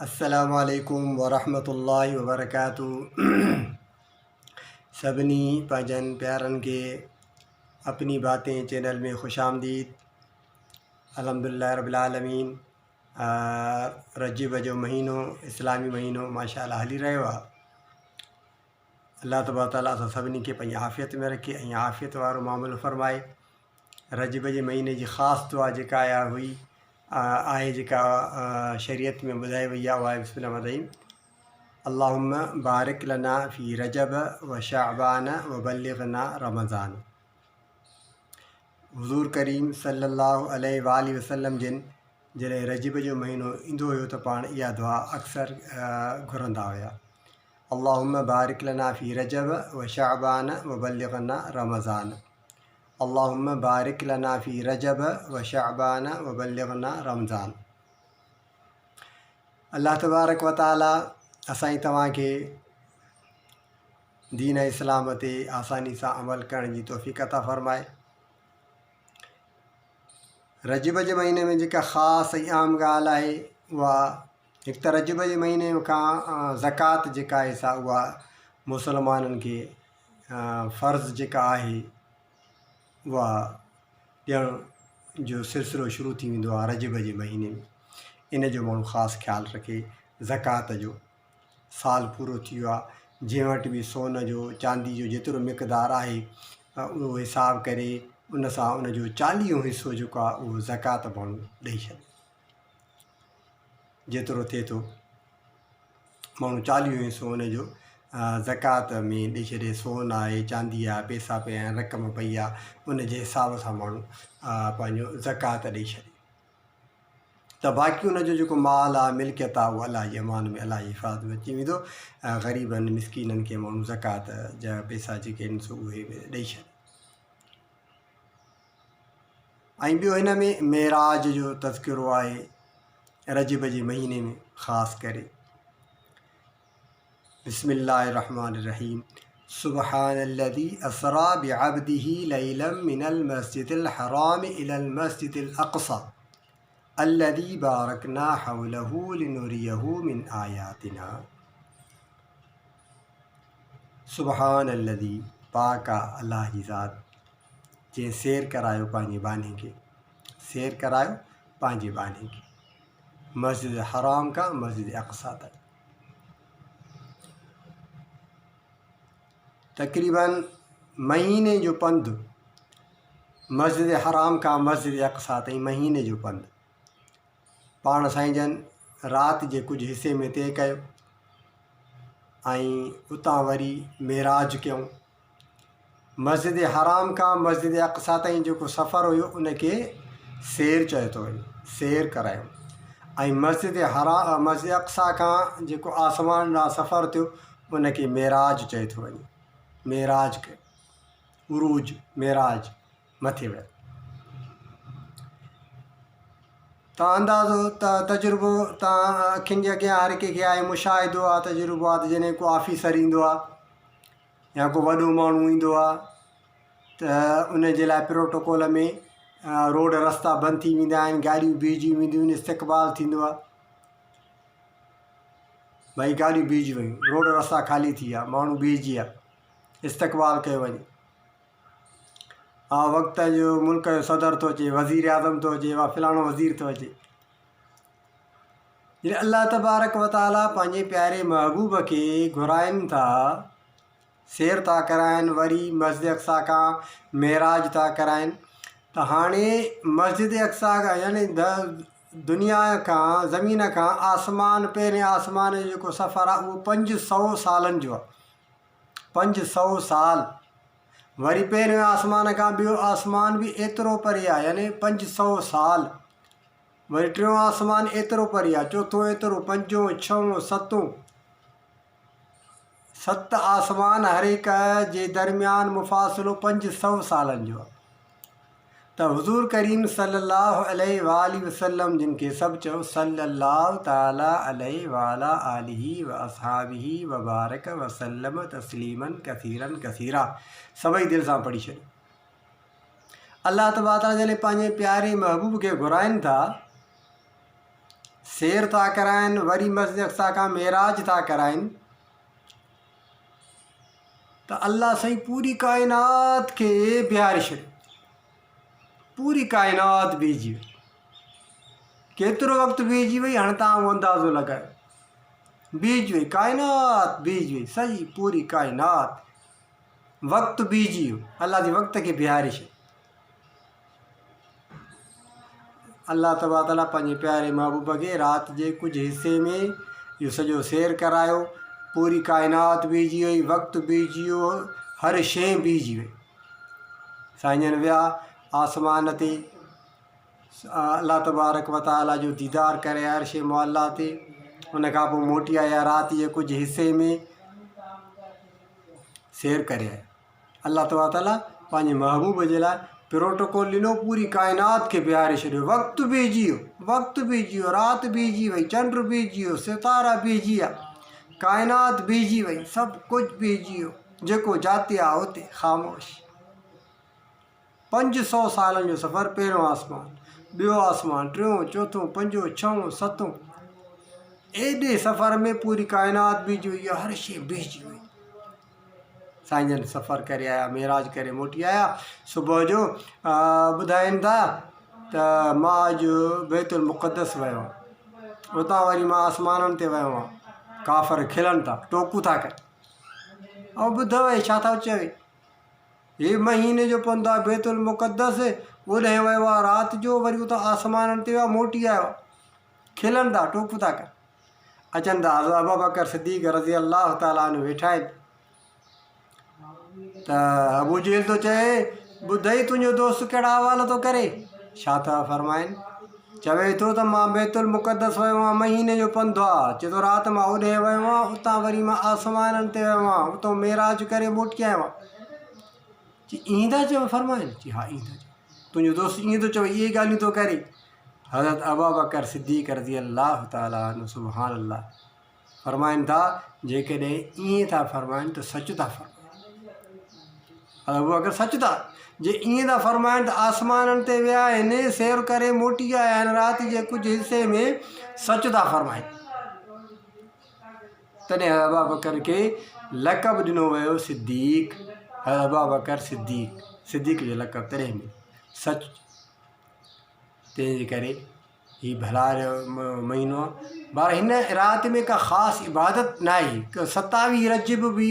अस्सलामुअलैकुम वरहमतुल्लाहि वबरकातुहू। सभिनी पंहिंजनि प्यारनि खे अपनी बातें चैनल में खुश आमदीद। अल्हम्दुलिल्लाह रब्बिल आलमीन। रजब जो महीनो इस्लामी महीनो माशाअल्लाह हली रहियो आहे। अल्लाह तबारक ताला असां सभिनी खे पंहिंजी आफ़ियत में रखे ऐं आफ़ियत वारो मामलो फ़रमाए। रजब जे महीने जी ख़ासि दुआ जेका आहे जेका शरीयत में ॿुधाई वई आहे उहा आहे बिस्मिल्लाह रहीम। अल्लाहुम्मा बारिक लना फ़ी रजब व शाबान व बल्लिग़ना रमज़ान। हुज़ूर करीम सल्लल्लाहु अलैहि वसल्लम जिन जॾहिं रजब जो महीनो ईंदो हुयो त पाण इहा दुआ अक्सर घुरंदा हुया। अल्लाहुम्मा बारिक लना फ़ी रजब व शाबान व बल्लिग़ना रमज़ान। अल्लाहुम्मा बारिक लना फ़ी रजब व शाबान व बल्लिग़ना रमज़ान। अल्लाह तबारक व ताला असां तव्हांखे दीन इस्लाम ते आसानी सां अमल करण जी तौफ़ीक़ अता फ़रमाए। रजब जे महीने में जेका ख़ासि ऐं आम ॻाल्हि आहे उहा हिकु त रजब जे महीने खां ज़कात जेका आहे सा उहा मुसलमाननि खे फ़र्ज़ु जेका आहे उहा ॾियण जो सिलसिलो शुरू थी वेंदो आहे रजब जे महीने में। इन जो माण्हू ख़ासि ख़्यालु रखे। ज़कात जो साल पूरो थी वियो आहे, जंहिं वटि बि सोन जो चांदी जो जेतिरो मिक़दारु आहे उहो हिसाब करे उन सां उन जो 40 हिसो जेको आहे उहो ज़कात माण्हू ॾेई छॾे। जेतिरो थिए थो माण्हू 40 हिसो उन जो ज़कात में ॾेई छॾे। सोन आहे, चांदी आहे, पैसा पिया आहिनि, रक़म पई आहे, उन जे हिसाब सां माण्हू पंहिंजो ज़कात ॾेई छॾे। त बाक़ी उन जो जेको माल आहे, मिल्कियत आहे, उहो अलाह जे अमान में अलाह जी हिफ़ाज़त में अची वेंदो। ग़रीबनि मिसकीननि खे माण्हू ज़कात जा पैसा जेके आहिनि सो उहे ॾेई छॾे। ऐं ॿियो हिन में मेराज जो तज़किरो आहे रजब जे महीने में ख़ासि करे। बिस्मिल्लाहिर रहमानिर रहीम। सुब्हानल्लज़ी असरा बिअब्दिही लैलन मिनल मस्जिदिल हराम इलल मस्जिदिल अक़सा अल्लज़ी बारकना हौलहू लिनुरियहू मिन आयातिना। सुब्हानल्लज़ी पाक आहे अल्लाह जी ज़ात जंहिं सैर करायो पंहिंजे बानी खे, सैर करायो पंहिंजे बानी खे मस्जिद हराम खां मस्जिद अक़सा तक। तक़रीबन महीने जो पंधु मस्जिद हराम खां मस्जिद अक़सा ताईं महीने जो पंधु पाण साईं जन राति जे कुझु हिसे में तय कयो ऐं उतां वरी मेराज कयूं। मस्जिद हराम खां मस्जिद अक़सा ताईं जेको सफ़रु हुयो उनखे सैर चयो थो वञे, सैर करायूं। ऐं मस्जिद अक़सा खां जेको आसमान ॾांहुं सफ़रु थियो उनखे मेराज चयो थो वञे। मेराज कयो, उरूज, मेराज, मथे वियो। तव्हां अंदाज़ो तजुर्बो तव्हां अखियुनि जे अॻियां हर कंहिंखे आहे, मुशाहिदो आहे, तजुर्बो आहे त जॾहिं को ऑफिसर ईंदो आहे या को वॾो माण्हू ईंदो आहे त उन जे लाइ प्रोटोकॉल में रोड रस्ता बंदि थी वेंदा आहिनि, गाॾियूं बीहिजी वेंदियूं आहिनि, इस्तक़बाल थींदो आहे। भई गाॾियूं बीहिजी वियूं, रोड रस्ता ख़ाली थी विया, माण्हू बीहिजी विया, इस्तक़बाल कयो वञे। हा वक़्त जो मुल्क जो सदर थो अचे, वज़ीर आज़म थो अचे, फ़लाणो वज़ीर थो अचे। जॾहिं अल्लाह तबारक व ताला पंहिंजे प्यारे महबूब खे घुराइनि था, सैर था कराइनि, वरी मस्जिद अक़सा खां मेराज था कराइनि, त हाणे मस्जिद अक़सा खां यानी दुनिया खां ज़मीन खां आसमान, पहिरें आसमान जो जेको सफ़रु आहे उहो 500 सालनि जो आहे। 500 साल। वरी पहिरियों आसमान खां ॿियो आसमान बि एतिरो परे आहे, यानी 500 साल। वरी टियों आसमान एतिरो परे आहे, चोथों एतिरो, पंजों, छहों, सतों, 7 आसमान हर हिक जे दरमियान मुफ़ासिलो 500 सालनि जो आहे। त हुज़ूर करीम सल्लल्लाहु अलैहि वसल्लम जिन खे सभु चयो सल्लल्लाहु ताला अलैहि वाला आलिही व असहाबिही व बारक वसल्लम तस्लीमन कसीरन कसीरा, सभई दिलि सां पढ़ी छॾियो। अल्लाह तबारक व तआला जॾहिं पंहिंजे प्यारे महबूब खे घुराइनि था सैर था कराइनि, वरी मस्जिद अक़सा खां मेराज था कराइनि, त अल्लाह साईं पूरी काइनात खे बीहारे छॾियो। पूरी काइनात बीहजी वई। केतिरो वक़्तु बीहजी वई हाणे तव्हां उहो अंदाज़ो लॻायो। बीहजी वई काइनात, बीहजी वई सॼी पूरी काइनात, वक़्तु बीहजी वियो। अल्लाह जे वक़्त खे बीहारे छॾियो। अल्लाह तबारक ताला पंहिंजे प्यारे महबूब खे राति जे कुझु हिसे में इहो सॼो सैर करायो। पूरी काइनात बीहजी वई, वक़्तु बीहजी वियो, हर शइ बीहजी वई। साईं जन विया आसमान ते, अल्लाह तबारक व ताला जो दीदार करे अर्श मुअल्ला ते। उन खां पोइ मोटी आया, राति जे कुझु हिसे में सैर करे आया। अल्लाह तबारक ताला पंहिंजे महबूब जे लाइ प्रोटोकॉल ॾिनो, पूरी काइनात खे बीहारे छॾियो। वक़्तु बीहजी वियो, वक़्तु बीहजी वियो, राति बीहजी वई, चंड बीहजी वियो, सितारा बीहजी विया, काइनात बीहजी वई, सभु कुझु बीहजी वियो। जेको जाते आहे उते ख़ामोश। 500 सालनि जो सफ़रु, पहिरियों आसमान, ॿियो आसमान, टियों, चोथों, पंजों, छहों, सतों, एॾे सफ़र में पूरी काइनात बीहजी वई, हर शइ बीहजी वई। साईं जन सफ़र करे आया, मेराज करे मोटी आया। सुबुह जो ॿुधाइनि था त मां अॼु बैतुल मुक़द्दस वियो आहियां। उतां वरी मां आसमाननि ते वियो आहियां। काफ़र खिलनि था, टोकू था कनि, ऐं ॿुधो छा था चवे, हे महीने जो पंधु आहे बैतुल मुक़द्दस, ओॾे वियो आहे राति जो, वरी उतां आसमाननि ते वियो आहे, मोटी आयो आहे। खिलनि था, टोकू था कनि। अचनि था अबू बकर सिद्दीक़ रज़ी अल्लाह ताला अन्हु वेठा आहिनि। त अबू जहल थो चए, ॿुधई तुंहिंजो दोस्त कहिड़ा हवाला थो करे। छा था फरमाइनि? चवे थो त मां बैतुल मुक़द्दस वियो आहियां, महीने जो पंधु आहे। चए थो राति मां ओॾे वियो आहियां, उतां वरी मां आसमाननि ते वियो आहियां, उतां मेराज करे मोटी आयो आहियां। चई ईअं था चओ फरमाइनि? चई हा ईअं था चओ। तुंहिंजो दोस्त ईअं थो चवे, इहे ॻाल्हियूं थो करे। हज़रत अबू बकर सिद्दीक़ रज़ी अल्लाह ताला अन्हु सुभान अल्लाह फरमाइनि था, जेकॾहिं ईअं था फरमाइनि त सच था फरमाइनि। अबू बकर सच था, जे ईअं था फरमाइनि त आसमाननि ते विया आहिनि, सैर करे मोटी आया आहिनि, राति जे कुझु हिसे में सच था फरमाइनि। तॾहिं अबू बकर खे लक़ब ॾिनो वियो सिद्दीक़। अबू बकर सिद्दीक़, सिद्दीक़ जो लक़ब तॾहिं मिलियो, सच। तंहिंजे करे हीउ भलारे महीनो आहे। पर हिन राति में का ख़ासि इबादत न आहे। 27 रजब बि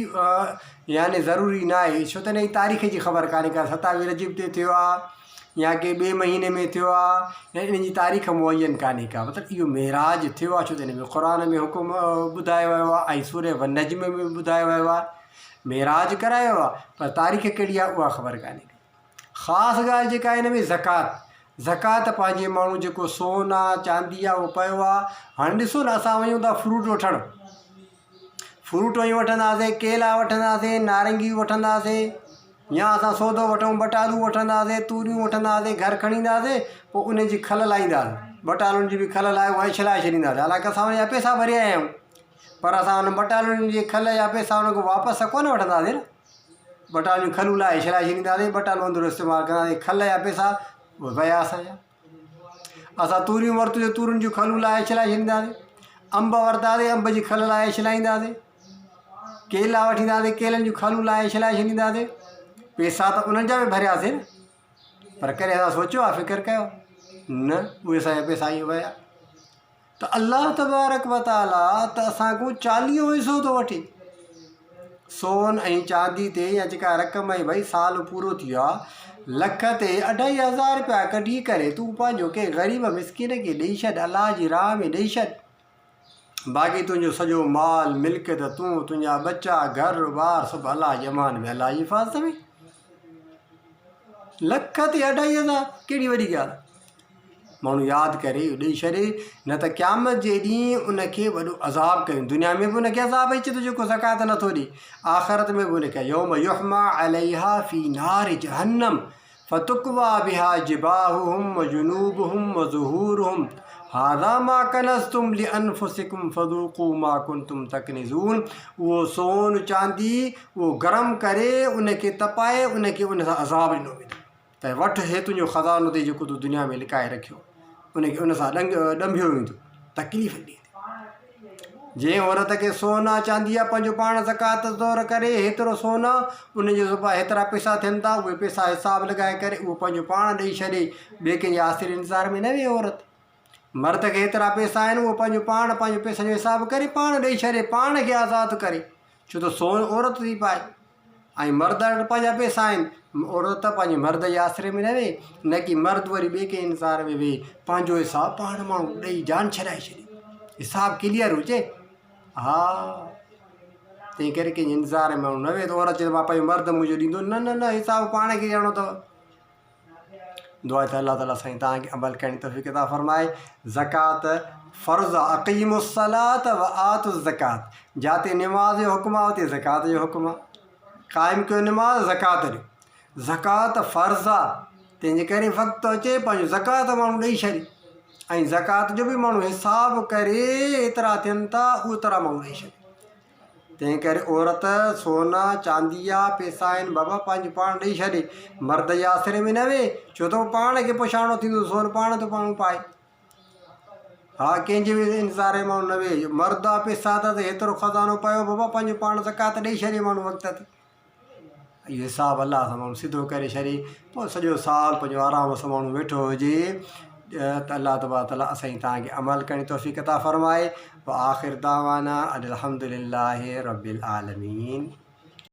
यानी ज़रूरी न आहे, छो त हिन जी तारीख़ जी ख़बर कान्हे का 27 रजब ते थियो आहे या के ॿिए महीने में थियो आहे, या इन जी तारीख़ मुअयन कान्हे का। मतिलबु इहो मेराज थियो आहे, छो त हिन में क़ुर में हुकुम ॿुधायो वियो आहे, ऐं सूरह वन-नज्म में ॿुधायो वियो आहे मेराज करायो आहे, पर तारीख़ कहिड़ी आहे उहा ख़बर कान्हे। ख़ासि ॻाल्हि जेका हिन में ज़कात, ज़कात पंहिंजे माण्हू जेको सोन आहे चांदी आहे उहो पियो आहे। हाणे ॾिसो न, असां वञूं था फ्रूट वठणु, फ्रूट वञी वठंदासीं, केला वठंदासीं, नारंगियूं वठंदासीं, या असां सौदो वठूं, बटालू वठंदासीं, तूरियूं वठंदासीं, घर खणी ईंदासीं, पोइ उन जी खल लाहींदासीं। बटालुनि जी बि खल लाहे उहा छिलाए छॾींदासीं। हालांकि असां हुन जा पैसा भरे आया आहियूं, पर असां हुन बटालुनि जी खल जा पैसा हुन खां वापसि कोन वठंदासीं न। बटालियूं खलूं लाहे छिलाए छॾींदासीं, बटालू अंदरि इस्तेमालु कंदासीं, खल जा पैसा उहे विया असांजा। असां तूरियूं वरितियूं, तूरियुनि जूं खलूं लाहे छिलाए छॾींदासीं। अंब वरितासीं, अंब जी खल लाहे छिलाईंदासीं। केला वठींदासीं, केलनि जूं खलूं लाहे छिलाए छॾींदासीं। पैसा त उन्हनि जा बि भरियासीं न, पर कॾहिं असां सोचियो आहे, फ़िक्र कयो न, उहे असांजा पैसा ई विया। त अल्लाह तबारक व ताला त असांखां 40 हिसो थो वठे सोन ऐं चांदी ते, या जेका रक़म आहे भई साल पूरो थी वियो आहे, लख ते 2500 रुपया कढी करे तूं पंहिंजो कंहिं ग़रीब मिसकिन खे ॾेई छॾ, अलाह जी राह में ॾेई छॾ। बाक़ी तुंहिंजो सॼो माल मिल्कियत, तूं, तुंहिंजा बच्चा, घर बार सभु अलाह जे अमान में, अलाह जी हिफ़ाज़त में। लख ते 2500 कहिड़ी वॾी ॻाल्हि। माण्हू यादि करे ॾेई छॾे, न त क़यामत जे ॾींहुं उनखे वॾो अज़ाब कयूं। दुनिया में बि उनखे अज़ाब अचे थो जेको ज़कात नथो ॾे, आख़िरत में बि उनखे यौम युहमा अलैहा फ़ी नार जहन्नम फ़तुक्वा बिहा जिबाहुहुम व जुनूबुहुम व ज़ुहूरुहुम हाज़ा मा कनज़्तुम लिअन्फुसिकुम फ़ज़ूक़ू मा कुंतुम तकनिज़ून। उहो सोन चांदी उहो गरम करे उनखे तपाए उनखे उन सां अज़ाब ॾिनो वेंदो त वठि हे तुंहिंजो ख़ज़ानो अथई जेको तूं दुनिया में लिकाए रखियो, उनखे उन सां ॾंभियो वेंदो। तकलीफ़ ॾींदी। जंहिं औरत खे सोना चांदी पंहिंजो पाण ज़कात तौरु करे हेतिरो सोना उनजो हेतिरा पैसा थियनि था, उहे पैसा हिसाब लॻाए करे उहो पंहिंजो पाण ॾेई छॾे, ॿिए कंहिंजे आसिर इंतज़ार में न वेहे औरत। मर्द खे हेतिरा पैसा आहिनि, उहो पंहिंजो पाण पंहिंजे पैसनि जो हिसाब करे पाण ॾेई छॾे, पाण खे आज़ादु करे, छो त सोन औरत थी पाए। ऐं मर्द वटि पंहिंजा पैसा आहिनि, औरत पंहिंजे मर्द जे आसिरे में न वेहे, न की मर्द वरी ॿिए कंहिं इंतज़ार में वेहे, पंहिंजो हिसाब पाण माण्हू ॾेई जान छॾाए छॾे, हिसाब क्लियर हुजे। हा, तंहिं करे कंहिंजे इंतज़ार में माण्हू न वेहे त औरत चए मां पंहिंजो मर्द मुंहिंजो ॾींदो, न न न, हिसाब पाण खे ॾियणो अथव। दुआ त अल्लाह ताला साईं तव्हांखे अमल करण जी तौफ़ीक़ अता फ़रमाए। ज़कात फ़र्ज़ आहे, अक़ीमुस्सलात व आतुज़्ज़कात, जिते निमाज़ जो हुकुम आहे उते ज़कात जो हुकुम आहे। क़ाइमु कयो निमाज़, ज़कात ॾियो। ज़कात फ़र्ज़ आहे, तंहिंजे करे वक़्तु अचे पंहिंजो ज़कात माण्हू ॾेई छॾे, ऐं ज़कात जो बि माण्हू हिसाब करे एतिरा थियनि था ओतिरा माण्हू ॾेई छॾे। तंहिं करे औरत सोना चांदी जा पैसा आहिनि बाबा पंहिंजो पाण ॾेई छॾे, मर्द जे आसिरे में न वेहे, छो त उहो पाण खे पुछाइणो थींदो, सोन पाण थो माण्हू पाए। हा, कंहिंजे बि इंतज़ार में माण्हू न वेहे, मर्द आहे पैसा अथसि त हेतिरो ख़ज़ानो पियो बाबा पंहिंजो पाण ज़कात ॾेई छॾे माण्हू वक़्त ते। इहो हिसाबु अलाह सां माण्हू सिधो करे छॾे, पोइ सॼो साल पंहिंजो आराम सां माण्हू वेठो हुजे त अल्लाह तबारक ताला असां तव्हांखे अमल करण जी तौफ़ीक़ अता फ़रमाए। व आख़िर दावाना अनिल हम्दुलिल्लाहि रब्बिल आलमीन।